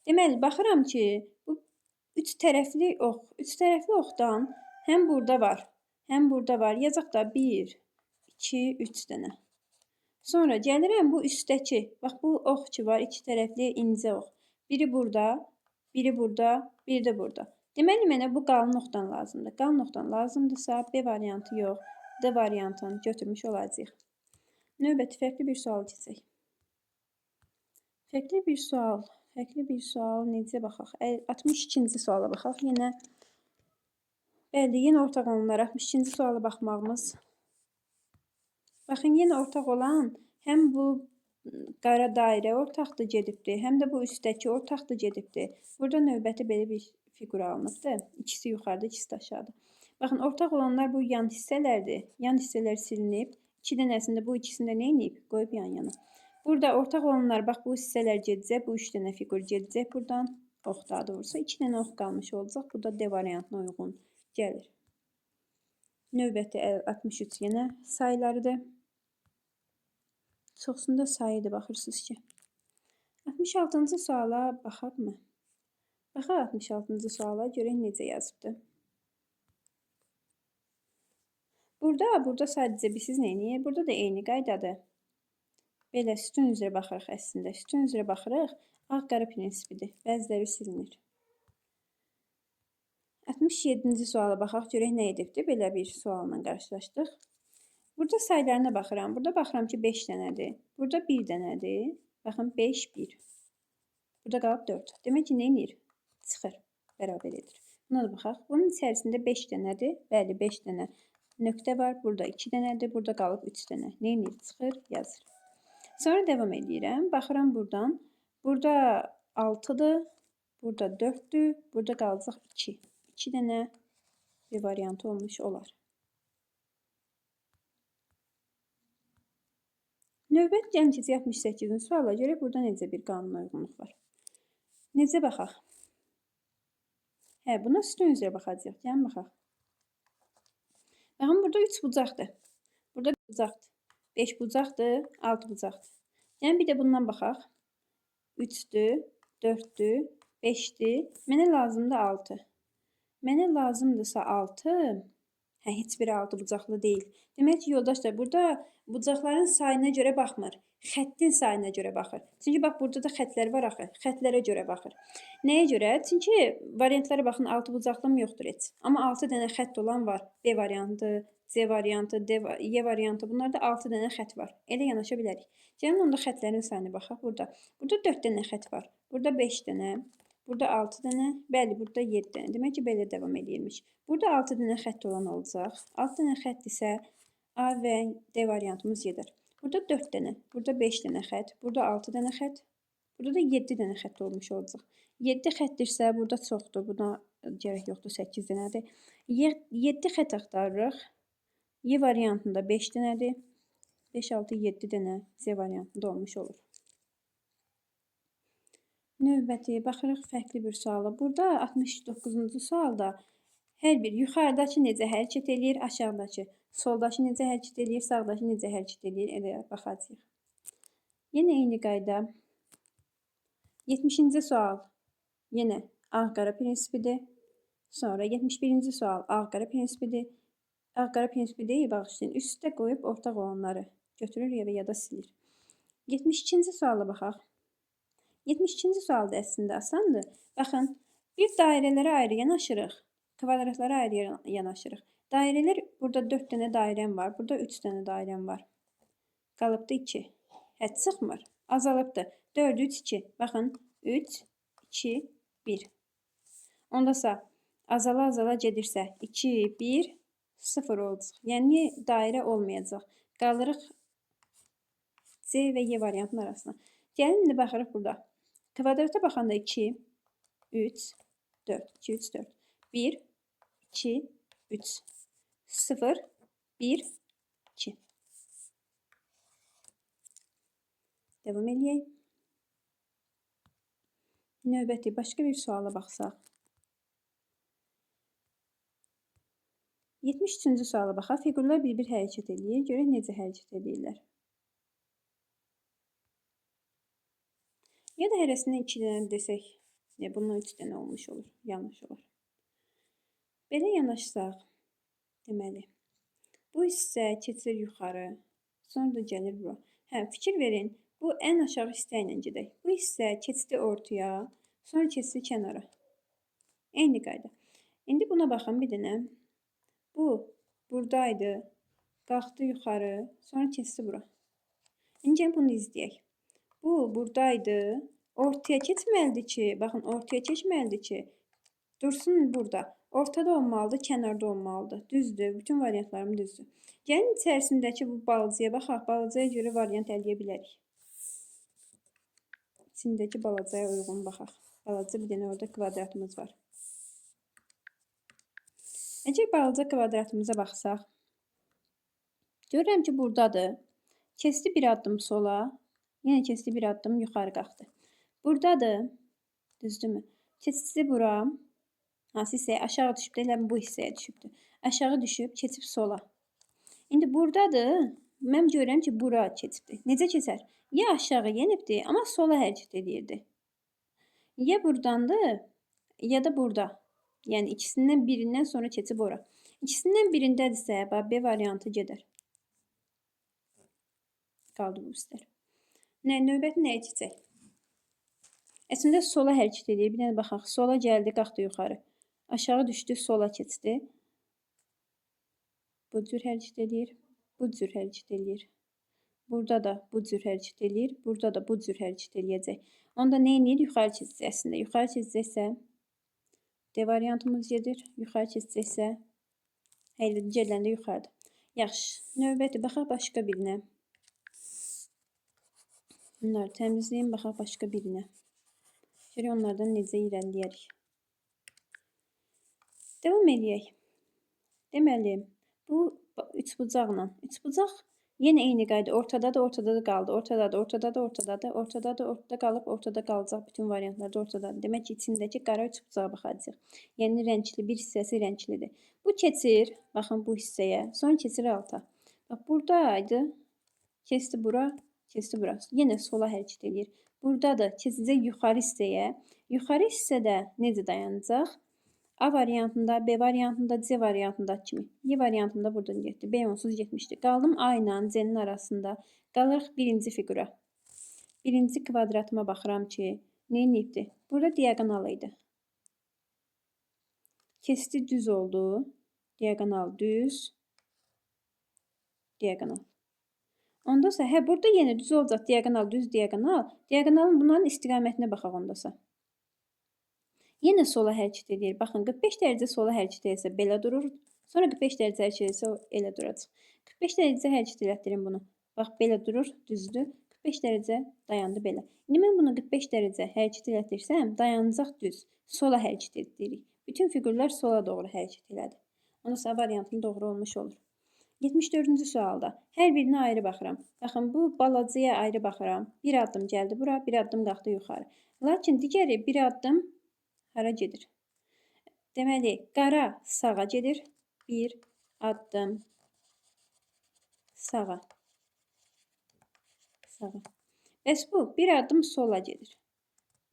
Deməli, baxıram ki, bu 3 tərəfli ox. 3 tərəfli oxdan həm burada var, həm burada var. Yazaq da 1, 2, 3 dənə. Sonra gəlirəm bu üstdəki, bax bu ox ki var, 2 tərəfli incə ox. Biri burada, biri burada, biri də burada. Deməli, mənə bu qalın oxdan lazımdır. Qalın oxdan lazımdırsa, B variantı yox, D variantını götürmüş olacaq. Növbəti fərqli bir sual keçək. Fərqli bir sual necə baxaq? 62-ci suala baxaq. Yenə ortaq olanlar 62-ci suala baxmağımız. Baxın, yenə ortaq olan həm bu qara dairə ortaqdır gedibdir, həm də bu üstdəki ortaqdır gedibdir. Burada növbəti belə bir fiqur alınıbdır. İkisi yuxarıda, ikisi də aşağıda. Baxın, ortaq olanlar bu yan hissələrdir. Yan hissələr silinib. 2 dənəsində bu ikisində nə edib? Qoyub yan-yana. Burada ortaq olanlar, bax bu hissələr gedəcək, bu 3 dənə fiqur gedəcək buradan. Ox daha doğrusu 2 dənə ox qalmış olacaq. Bu da D variantına uyğun gəlir. Növbəti 63 yenə sayılarıdır. Çoxsunda sayıdır, baxırsınız ki. 66-cı suala baxaq mı? Baxaq 66-cı suala, görək necə yazıbdır. Burada sadəcə siz neyini? Burada da eyni qaydadır. Belə sütun üzrə baxırıq əslində. Sütun üzrə baxırıq, ağ-qara prinsipidir. Bəziləri silinir. 67-ci suala baxaq, görək nə edibdir. Belə bir sualla qarşılaşdıq. Burada sayılarına baxıram. Burada baxıram ki, 5 dənədir. Burada 1 dənədir. Baxın, 5, 1. Burada qalıb 4. Demək ki, nə edir? Çıxır, bərabər edir. Buna da baxaq. Bunun içərisində 5 dənədir. Bəli, 5 dənə nöqtə var. Burada 2 dənədir. Burada qalıb 3 dənə. Nə edir? Çıxır, yazır. Sonra devam edirəm. Baxıram buradan. Burada 6-dır. Burada 4-dür. Burada qalacaq 2. 2 dənə bir variantı olmuş olar. Növbət gəlin ki, 68-ci suala görə burada necə bir qanuna uyğunluq var. Necə baxaq? Buna sütun üzrə baxacaq. Gəlin baxaq. Baxın, burada 3 bucaqdır. Burada 1 bucaqdır. 5 bucaqdır, 6 bucaqdır. Yəni, bir də bundan baxaq. 3-dür, 4-dür, 5-dir. Mənə lazımdır 6. Mənə lazımdırsa 6. Heç biri altı bucaqlı deyil. Demək ki, yoldaşlar, burada bucaqların sayına görə baxmır. Xəttin sayına görə baxır. Çünki bax, burada da xətlər var axı. Xətlərə görə baxır. Nəyə görə? Çünki variantlara baxın, altı bucaqlı mı yoxdur heç. Amma 6 dənə xətt olan var. B variantı, C variantı, Y variantı. Bunlarda 6 dənə xətt var. Elə yanaşa bilərik. Gəlin onda xətlərin sayına baxaq burada. Burada 4 dənə xətt var. Burada 5 dənə. Burada 6 dənə, bəli, burada 7 dənə. Demək ki, belə davam edirmiş. Burada 6 dənə xətt olan olacaq. 6 dənə xətt isə A və D variantımız gedir. Burada 4 dənə, burada 5 dənə xətt, burada 6 dənə xətt, burada da 7 dənə xətt olmuş olacaq. 7 xətdirsə, burada çoxdur. Buna gərək yoxdur, 8 dənədir. 7 xətt axtarırıq. Y variantında 5 dənədir. 5, 6, 7 dənə Z variantında olmuş olur. Növbəti baxırıq fərqli bir suala. Burada 69-cu sualda hər bir yuxarıdakı necə hərəkət eləyir, aşağıdakı, soldakı necə hərəkət eləyir, sağdakı necə hərəkət eləyir, elə baxacağıq. Yenə eyni qayda. 70-ci sual yenə ağ-qara prinsipidir. Sonra 71-ci sual ağ-qara prinsipidir. Ağ-qara prinsipi deyil, bağışlayın. Üstə qoyub ortaq olanları götürür ya da silir. 72-ci suala baxaq. 72-ci sualda əslində asandır. Baxın, bir dairələrə ayrı yanaşırıq, kvadratlara ayrı yanaşırıq. Dairələr, burada 4 dənə dairəm var, burada 3 dənə dairəm var. Qalıbdı 2. Hədd çıxmır, azalıbdı. 4, 3, 2. Baxın, 3, 2, 1. Ondasa azala gedirsə 2, 1, 0 olacaq. Yəni dairə olmayacaq. Qalırıq C və Y variantının arasına. Gəlin indi baxırıq burada. Kvadrata baxanda 2, 3, 4, 2, 3, 4, 1, 2, 3, 0, 1, 2. Devam edək. Növbəti başqa bir suala baxsaq. 73-cü suala baxaq. Fiqurlar bir-bir hərəkət edir. Görək necə hərəkət edirlər. Ya da hərəsindən 2 dənə desək, bundan 3 dənə olmuş olur, yanlış olur. Belə yanaşsaq, deməli, bu hissə keçir yuxarı, sonra da gəlir bura. Fikir verin, bu ən aşağı hissə ilə gedək. Bu hissə keçdi ortaya, sonra keçdi kənara. Eyni qayda. İndi buna baxın bir dənə. Bu, buradaydı, qalxdı yuxarı, sonra keçdi bura. İndi bunu izləyək. Bu, buradaydı. Ortaya keçməlidir ki, baxın, ortaya keçməlidir ki, dursun burada. Ortada olmalıdır, kənarda olmalıdır. Düzdür, bütün variantlarım düzdür. Gəlin içərisindəki bu balacaya baxaq. Balacaya görə variant əldə bilərik. İçindəki balacaya uyğun baxaq. Balaca bir dənə orada kvadratımız var. Əgər balaca kvadratımıza baxsaq, görürəm ki, buradadır. Keçdi bir addım sola, yenə keçdi bir addım yuxarı qalxdı. Buradadır, düzdürmü? Keçdi bura, hansı hissəyə aşağı düşübdür, elə bu hissəyə düşübdür. Aşağı düşüb, keçib sola. İndi buradadır, mən görürəm ki, bura keçibdir. Necə keçər? Ya aşağı yenibdir, amma sola hərəkət edirdi. Ya buradandır, ya da burada. Yəni ikisindən birindən sonra keçib ora. İkisindən birindədirsə, B variantı gedər. Qaldı bu üstlər. Növbəti nəyə keçək? Əslində sola hərəkət edir. Bir dənə baxaq. Sola gəldi, qalxdı yuxarı. Aşağı düşdü, sola keçdi. Bu cür hərəkət edir. Bu cür hərəkət edir. Burada da bu cür hərəkət edir. Burada da bu cür hərəkət eləyəcək. Onda nə edir? Yuxarı keçəcək əslində. Yuxarı keçəcəksə D variantımız gedir. Yuxarı keçəcəksə gələndə yuxarıda. Yaxşı. Növbəti baxaq başqa birinə. Bunları təmizləyim, baxaq başqa birinə. Görək onlardan necə irəliləyərik. Devam edək. Deməli, bu üçbucaqla. Üçbucaq yenə eyni qayda. Ortada da qaldı. Ortada qalıb, ortada qalacaq. Bütün variantlarda ortadadır. Demək ki, içindəki qara üçbucağa baxacaq. Yəni, rəngli, bir hissəsi rənglidir. Bu keçir, baxın bu hissəyə, sonra keçir alta. Bax, buradaydı, keçdi bura, keçdi bura. Yenə sola hərəkət edir. Buradadır, keçəcək yuxarı hissəyə. Yuxarı hissədə necə dayanacaq? A variantında, B variantında, C variantında kimi. Y variantında buradan getdi. B onsuz getmişdi. Qaldım A ilə C-nin arasında. Qalırıq birinci fiqura. Birinci kvadratıma baxıram ki, neyniyibdi? Burada diagonal idi. Kesti düz oldu. Diagonal düz. Diagonal. Ondasa, burada yenə düz olacaq. Diagonal, düz, diagonal. Diagonalın bunların istiqamətinə baxaq ondasa. Yenə sola hərəkət edir. Baxın, 45 dərəcə sola hərəkət edirsə belə durur. Sonra 45 dərəcə hərəkət edirsə elə duracaq. 45 dərəcə hərəkət elətdirin bunu. Bax, belə durur, düzdür. 45 dərəcə dayandı belə. İndi mən bunu 45 dərəcə hərəkət elətdirsəm, dayanacaq düz. Sola hərəkət edirik. Bütün fiqurlar sola doğru hərəkət elədi. Ondan variantın doğru olmuş olur. 74-cü sualda hər birinə ayrı baxıram. Baxın, bu balacaya ayrı baxıram. Bir addım gəldi bura, bir addım qalxdı yuxarı. Lakin digəri bir addım hara gedir? Deməli, qara sağa gedir. Bir addım sağa. Sağa. Bəs bu bir addım sola gedir.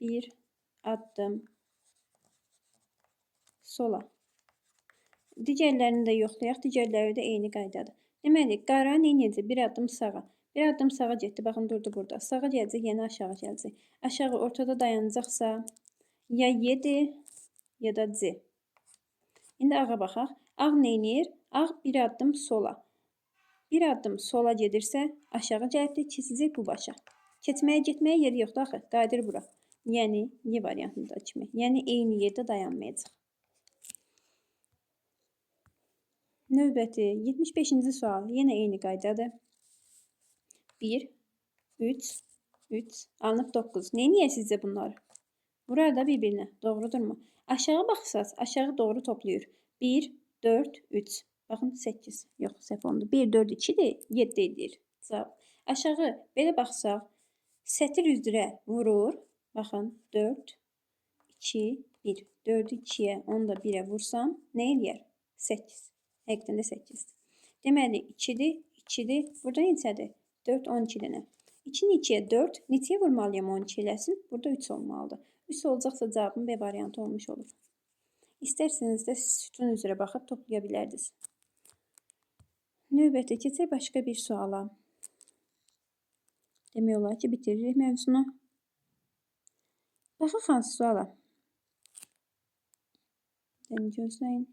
Bir addım sola. Digərlərini də yoxlayaq. Digərləri də eyni qaydadır. Deməli, qara neynəyəcək? Bir addım sağa. Bir addım sağa getdi. Baxın, durdu burada. Sağa gələcək, yenə aşağı gələcək. Aşağı ortada dayanacaqsa ya Y-dir, ya da C. İndi ağa baxaq. Ağ neynir? Ağ bir addım sola. Bir addım sola gedirsə, aşağı gəlibdir, keçəcək bu başa. Keçməyə, getməyə yeri yoxdur axı. Qayıdır bura. Yəni, Y variantında kimi. Yəni, eyni yerdə dayanmayacaq. Növbəti 75-ci sual. Yenə eyni qaydadır. 1, 3, 3, alınıb 9. Neyniyək sizcə bunlar? Vurur da bir-birinə. Doğrudurmu? Aşağı baxsaz, aşağı doğru toplayır. 1, 4, 3. Baxın, 8. Yox, səhv oldu. 1, 4, 2-dir, 7 edir. Aşağı belə baxsaq, sətir üzrə vurur. Baxın, 4, 2, 1. 4-ü 2-yə, onu da 1-ə vursam, nə eləyər? 8. Həqiqətən də 8-dir. Deməli, 2-dir, 2-dir. Burada neçədir? 4, 12 dənə. 2-ni 2-yə 4. Neçəyə vurmalıyam 12 eləsin? Burada 3 olmalıdır. 3 olacaqsa cavabın B variantı olmuş olur. İstərseniz də sütun üzrə baxıb toplaya bilərdiniz. Növbəti keçək başqa bir suala. Demək olar ki, bitiririk mövzunu. Baxaq hansı suala? Gözləyin.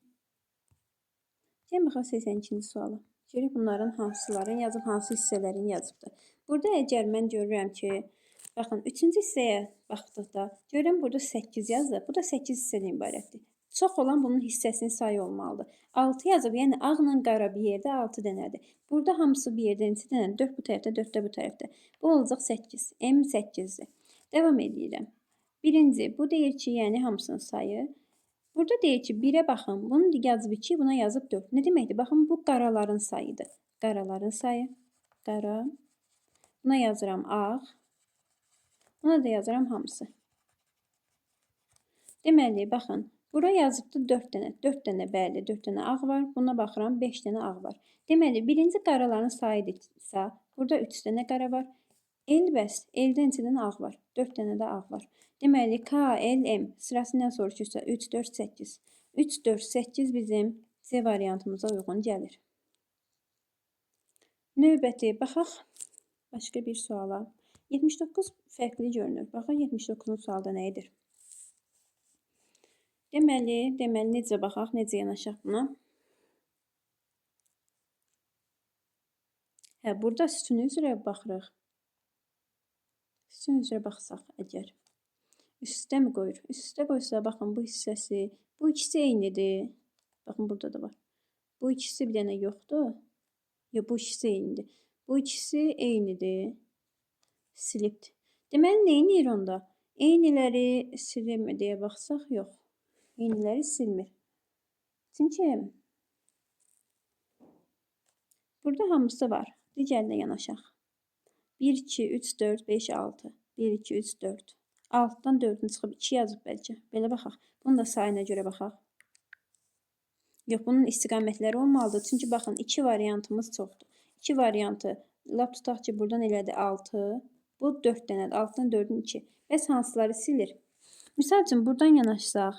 Gəlin baxaq 82-ci suala. Görək bunların hansıların yazıb, hansı hissələrini yazıbdır. Burada əgər mən görürəm ki, baxın, 3-cü hissəyə baxdıqda, görürəm burada 8 yazıb. Bu da 8 hissədən ibarətdir. Çox olan bunun hissəsinin sayı olmalıdır. 6 yazıb, yəni ağla qara bir yerdə 6 dənədir. Burada hamısı bir yerdə neçə dənədir? 4 bu tərəfdə, 4 də bu tərəfdə. Bu olacaq 8. M 8-dir. Davam edirəm. Birinci, bu deyir ki, yəni hamısının sayı. Burada deyir ki, 1-ə baxın. Bunu yazıb 2, buna yazıb 4. Nə deməkdir? Baxın, bu qaraların sayıdır. Qaraların sayı. Qara. Buna yazıram ağ. Buna da yazıram hamısı. Deməli, baxın. Bura yazıbdır 4 dənə. 4 dənə, bəli, 4 dənə ağ var. Buna baxıram, 5 dənə ağ var. Deməli, birinci qaraların sayıdırsa, burada 3 dənə qara var. L bəs, L-dən neçə dənə ağ var? 4 dənə də ağ var. Deməli, K, L, M sırasından soruşursa 3, 4, 8. 3, 4, 8 bizim C variantımıza uyğun gəlir. Növbəti, baxaq başqa bir suala. 79 fərqli görünür. Baxaq 79-cu sualda nə edir? Deməli, necə baxaq, necə yanaşaq buna? Burada sütun üzrə baxırıq. Sütun üzrə baxsaq əgər. Üstə mi qoyur? Üstə qoysa, baxın, bu hissəsi, bu ikisi eynidir. Baxın, burada da var. Bu ikisi bir dənə yoxdur. Yox, bu ikisi eynidir. Bu ikisi eynidir. Silibdir. Deməli, neynir onda? Eyniləri silir deyə baxsaq, yox. Eyniləri silmir. Çünki burada hamısı var. Digərinə yanaşaq. 1, 2, 3, 4, 5, 6. 1, 2, 3, 4. 6-dan 4-ün çıxıb 2 yazıb bəlkə. Belə baxaq. Bunun da sayına görə baxaq. Yox, bunun istiqamətləri olmalıdır. Çünki baxın, 2 variantımız çoxdur. 2 variantı, lap tutaq ki, buradan elədi 6. Bu 4 dənədir. 6-dan 4-ün 2. Bəs hansıları silir? Misal üçün, buradan yanaşsaq.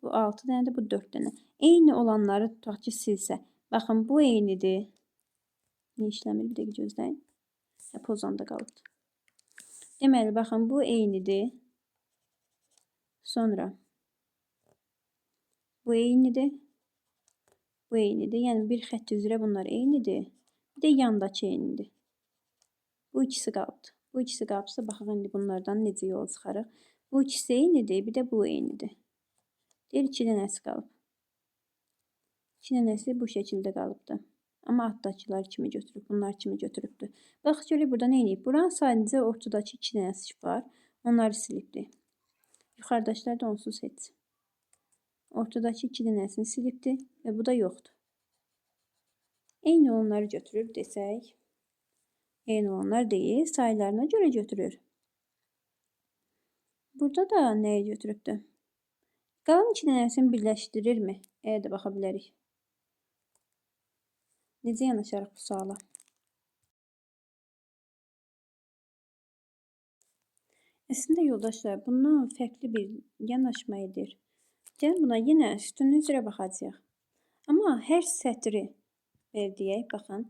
Bu 6 dənədir, bu 4 dənə. Eyni olanları tutaq ki, silsə. Baxın, bu eynidir. Niyə işləmir? Bir dəqiqə gözləyin. Pozanda qalıbdır. Deməli, baxın, bu eynidir. Sonra bu eynidir. Bu eynidir. Yəni, bir xətt üzrə bunlar eynidir. Bir də yandakı eynidir. Bu ikisi qalıbdır. Bu ikisi qalıbsa, baxaq indi bunlardan necə yol çıxarıq. Bu ikisi eynidir, bir də bu eynidir. Deyir, 2 dənəsi qalıb. 2 dənəsi bu şəkildə qalıbdır. Amma altdakılar kimi götürüb, bunlar kimi götürübdür. Bax, görək burada nə edib? Buranın sadəcə ortadakı 2 dənəsi var. Onları silibdir. Yuxarıdakılar da onsuz heç. Ortadakı 2 dənəsini silibdir və bu da yoxdur. Eyni olanları götürür desək. Eyni olanlar deyil, saylarına görə götürür. Burada da nəyi götürübdür? Qalan 2 dənəsini birləşdirirmi? Də baxa bilərik. Necə yanaşarıq bu suala? Əslində yoldaşlar, bundan fərqli bir yanaşma edir. Gəlin buna yenə sütunun üzrə baxacağıq. Amma hər sətri deyək, baxın.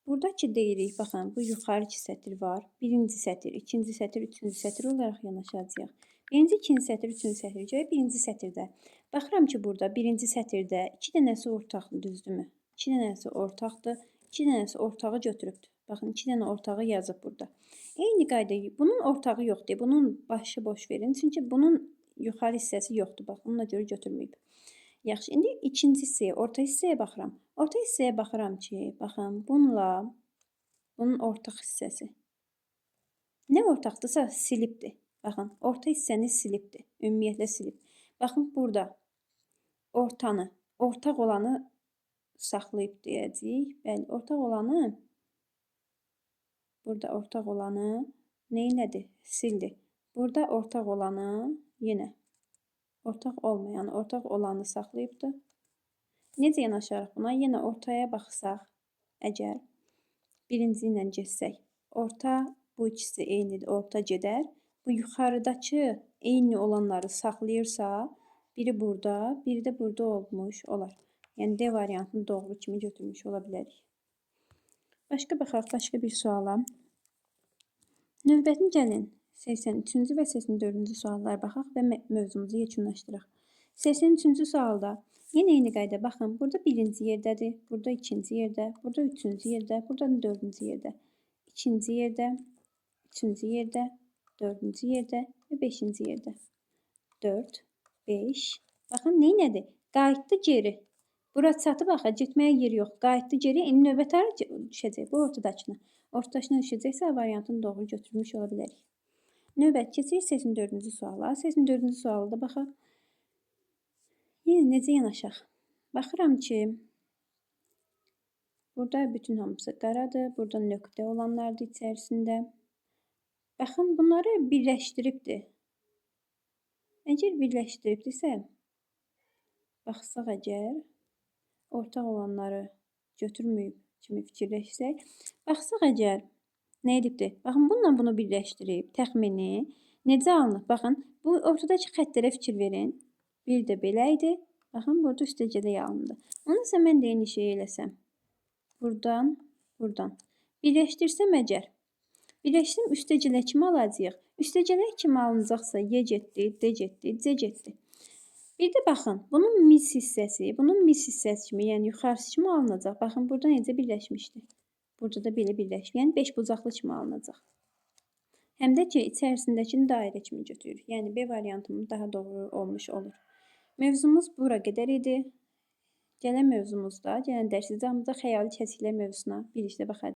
Buradakı deyirik, baxın, bu yuxarı 2 sətr var. Birinci sətr, ikinci sətr, üçüncü sətr olaraq yanaşacağıq. Birinci, ikinci sətr, üçüncü sətr görə birinci sətirdə. Baxıram ki, burada birinci sətirdə 2 dənəsi ortaqdır, düzdürmü? 2 dənəsi ortaqdır, 2 dənəsi ortağı götürübdür. Baxın, 2 dənə ortağı yazıb burada. Eyni qayda, bunun ortağı yoxdur, bunun başı boş verin. Çünki bunun yuxarı hissəsi yoxdur, baxın, ona görə götürməyib. Yaxşı, indi ikinci hissəyə, orta hissəyə baxıram. Orta hissəyə baxıram ki, baxın, bununla bunun ortaq hissəsi. Nə ortaqdırsa silibdir. Baxın, orta hissəni silibdir. Ümumiyyətlə silib. Baxın, burada ortanı, ortaq olanı saxlayıb deyəcəyik. Bəli, ortaq olanı, burada ortaq olanı neynədir? Sildi. Burada ortaq olanı yenə ortaq olmayan, ortaq olanı saxlayıbdır. Necə yanaşarıq buna? Yenə ortaya baxsaq, əgər birinci ilə geçsək, orta bu ikisi eynidir, orta gedər. Bu yuxarıdakı eyni olanları saxlayırsa, biri burada, biri də burada olmuş olar. Yəni D variantını doğru kimi götürmüş ola bilərik. Başqa baxaq, başqa bir suala. Növbətini gəlin 83-cü və 84-cü suallara baxaq və mövzumuzu yekunlaşdıraq. 83-cü sualda yenə eyni qayda, baxın, burada birinci yerdədir, burada ikinci yerdə, burada üçüncü yerdə, burada dördüncü yerdə, ikinci yerdə, üçüncü yerdə, dördüncü yerdə və beşinci yerdə. 4, 5, baxın, neynədir? Qayıtdı geri. Bura çatıb axı, getməyə yer yox. Qayıtdı geri, indi növbət hara düşəcək? Bu ortadakına. Ortadakına düşəcəksə, variantını doğru götürmüş ola bilərik. Növbət keçirik 84-cü suala. 84-cü sualda baxaq. Yenə necə yanaşaq? Baxıram ki, burada bütün hamısı qaradır. Burada nöqtə olanlardır içərisində. Baxın, bunları birləşdiribdir. Əgər birləşdiribdirsə, baxsaq əgər, ortaq olanları götürməyib kimi fikirləşsək, baxsaq əgər, nə edibdir? Baxın, bununla bunu birləşdirib, təxmini necə alınıb? Baxın, bu ortadakı xəttlərə fikir verin. Bir də belə idi. Baxın, burada üstəgədə alındı. Onu isə mən də eyni şey eləsəm. Buradan, buradan. Birləşdirsəm əgər. Birləşdirsəm üstəgələ kimi alacağıq. Üstəgələ kimi alınacaqsa, Y getdi, D getdi, C getdi. Bir də baxın, bunun mis hissəsi, bunun mis hissəsi kimi, yəni yuxarısı kimi alınacaq. Baxın, burada necə birləşmişdi? Burada da belə birləşir. Yəni 5 bucaqlı kimi alınacaq. Həm də ki, içərisindəkini dairə kimi götürür. Yəni B variantımız daha doğru olmuş olur. Mövzumuz bura qədər idi. Gələn mövzumuzda, gələn dərsimizdə xəyali kəsiklər mövzusuna birlikdə baxacağıq.